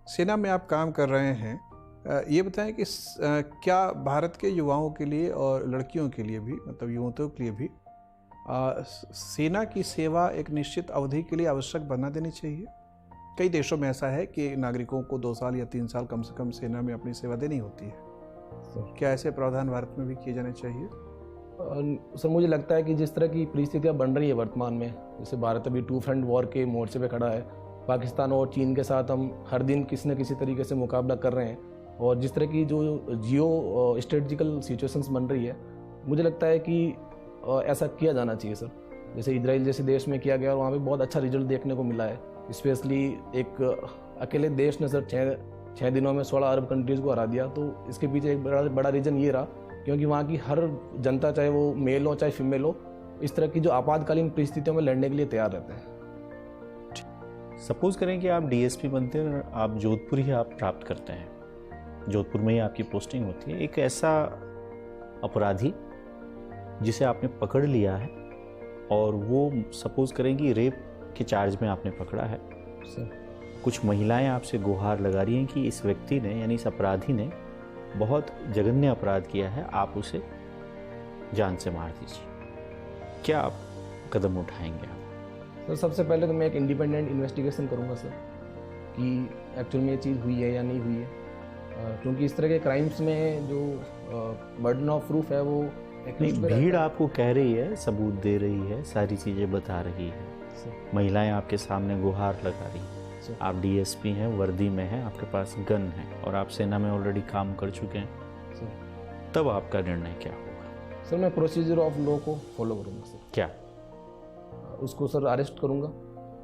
सेना में आप काम कर रहे हैं, ये बताएं कि क्या भारत के युवाओं के लिए और लड़कियों के लिए भी, मतलब युवतियों के लिए भी सेना की सेवा एक निश्चित अवधि के लिए आवश्यक बना देनी चाहिए? कई देशों में ऐसा है कि नागरिकों को 2 साल या 3 साल कम से कम सेना में अपनी सेवा देनी होती है। क्या ऐसे प्रावधान भारत में भी किए जाने चाहिए? सर, मुझे लगता है कि जिस तरह की परिस्थितियाँ बन रही है वर्तमान में, जैसे भारत अभी 2 फ्रंट वॉर के मोर्चे पे खड़ा है, पाकिस्तान और चीन के साथ हम हर दिन किसी न किसी तरीके से मुकाबला कर रहे हैं, और जिस तरह की जो जियो स्ट्रेटजिकल सिचुएशंस बन रही है, मुझे लगता है कि ऐसा किया जाना चाहिए सर। जैसे इजराइल जैसे देश में किया गया और वहाँ पे बहुत अच्छा रिजल्ट देखने को मिला है। स्पेशली एक अकेले देश ने सर 6 दिनों में 16 अरब कंट्रीज़ को हरा दिया। तो इसके पीछे एक बड़ा रीज़न ये रहा क्योंकि वहाँ की हर जनता, चाहे वो मेल हो चाहे फीमेल हो, इस तरह की जो आपातकालीन परिस्थितियों में लड़ने के लिए तैयार रहते हैं। सपोज करें कि आप डीएसपी बनते हैं और आप जोधपुर ही आप प्राप्त करते हैं, जोधपुर में ही आपकी पोस्टिंग होती है। एक ऐसा अपराधी जिसे आपने पकड़ लिया है और वो सपोज करें कि रेप के चार्ज में आपने पकड़ा है सर। कुछ महिलाएं आपसे गुहार लगा रही हैं कि इस व्यक्ति ने, यानी इस अपराधी ने बहुत जघन्य अपराध किया है, आप उसे जान से मार दीजिए। क्या आप कदम उठाएंगे आप? सर, सबसे पहले तो मैं एक इंडिपेंडेंट इन्वेस्टिगेशन करूंगा सर कि एक्चुअल में ये चीज़ हुई है या नहीं हुई है, क्योंकि इस तरह के क्राइम्स में जो बर्डन ऑफ प्रूफ है वो भीड़ आपको कह रही है, सबूत दे रही है, सारी चीज़ें बता रही है, महिलाएं आपके सामने गुहार लगा रही है, आप डीएसपी हैं, वर्दी में हैं, आपके पास गन है और आप सेना में ऑलरेडी काम कर चुके हैं, तब आपका निर्णय क्या होगा? सर, मैं प्रोसीजर ऑफ लॉ को फॉलो करूँगा सर। क्या? उसको सर अरेस्ट करूँगा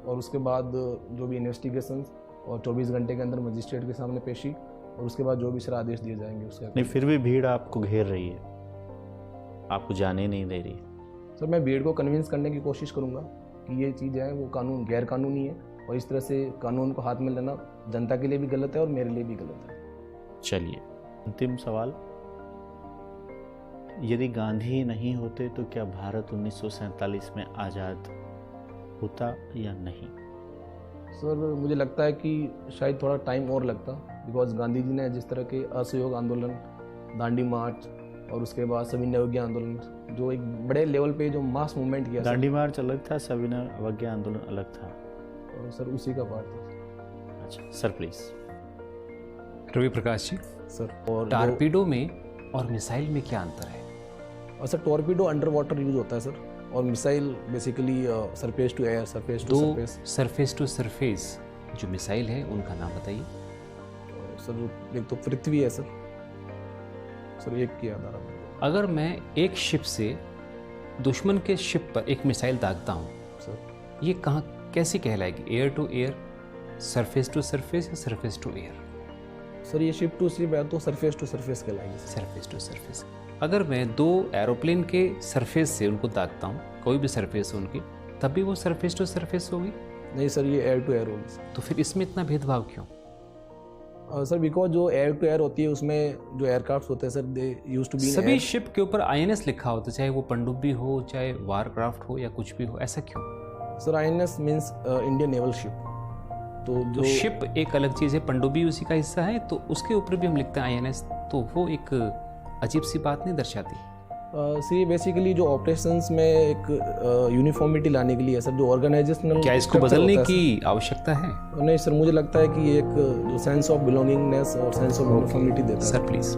और उसके बाद जो भी इन्वेस्टिगेशन और 24 घंटे के अंदर मजिस्ट्रेट के सामने पेशी, और उसके बाद जो भी सर आदेश दिए जाएंगे उसके। नहीं, फिर भी भीड़ आपको घेर रही है, आपको जाने नहीं दे रही। सर, मैं भीड़ को कन्विंस करने की कोशिश करूँगा कि ये चीज़ है वो कानून गैर कानूनी है, और इस तरह से कानून को हाथ में लेना जनता के लिए भी गलत है और मेरे लिए भी गलत है। चलिए, अंतिम सवाल, यदि गांधी नहीं होते तो क्या भारत 1947 में आज़ाद होता या नहीं? सर, मुझे लगता है कि शायद थोड़ा टाइम और लगता, बिकॉज गांधी जी ने जिस तरह के असहयोग आंदोलन, दांडी मार्च और उसके बाद सविनय अवज्ञा आंदोलन, जो एक बड़े लेवल पे जो मास मूवमेंट किया। दांडी मार्च अलग था, सविनय अवज्ञा आंदोलन अलग था। और सर उसी का पार्ट था। अच्छा sir, please. Ravi Prakash ji sir, और टॉर्पीडो में और मिसाइल में क्या अंतर है? और sir, torpedo under water use होता है सर, और missile basically surface to air, surface to surface. Surface to surface जो मिसाइल है उनका नाम बताइए। सर, एक तो पृथ्वी है सर, एक की आधार पर। अगर मैं एक शिप से दुश्मन के शिप पर एक मिसाइल दागता हूँ सर, ये कहाँ कैसी कहलाएगी? Air to air, surface to surface या सरफेस टू एयर? सर, ये शिप टू शिप है तो सरफेस टू सरफेस कहलाएगी। Surface to surface. अगर मैं 2 एरोप्लेन के सरफेस से उनको दागता हूँ, कोई भी सरफेस हो उनकी, तब भी वो सरफेस टू सरफेस होगी? नहीं सर, ये एयर टू एयर होगी। तो फिर इसमें इतना भेदभाव क्यों? सर, बिकॉज जो एयर टू एयर होती है उसमें जो एयरक्राफ्ट होते हैं sir, they used to be सभी एयर। शिप के ऊपर आईएनएस लिखा होता है, चाहे वो पनडुब्बी हो, चाहे वारक्राफ्ट हो या कुछ भी हो, ऐसा क्यों? Sir, INS means Indian naval ship. तो जो शिप एक अलग चीज़ है, पनडुब्बी उसी का हिस्सा है, तो उसके ऊपर भी हम लिखते हैं आईएनएस, तो वो एक अजीब सी बात नहीं दर्शाती? सी बेसिकली जो ऑपरेशंस में एक यूनिफॉर्मिटी लाने के लिए सर, जो ऑर्गेनाइजेशनल, क्या इसको बदलने की आवश्यकता है? नहीं सर, मुझे लगता है कि एक जो सेंस ऑफ बिलोंगिंगनेस और सेंस ऑफ यूनिफॉर्मिटी देता है। Sir please.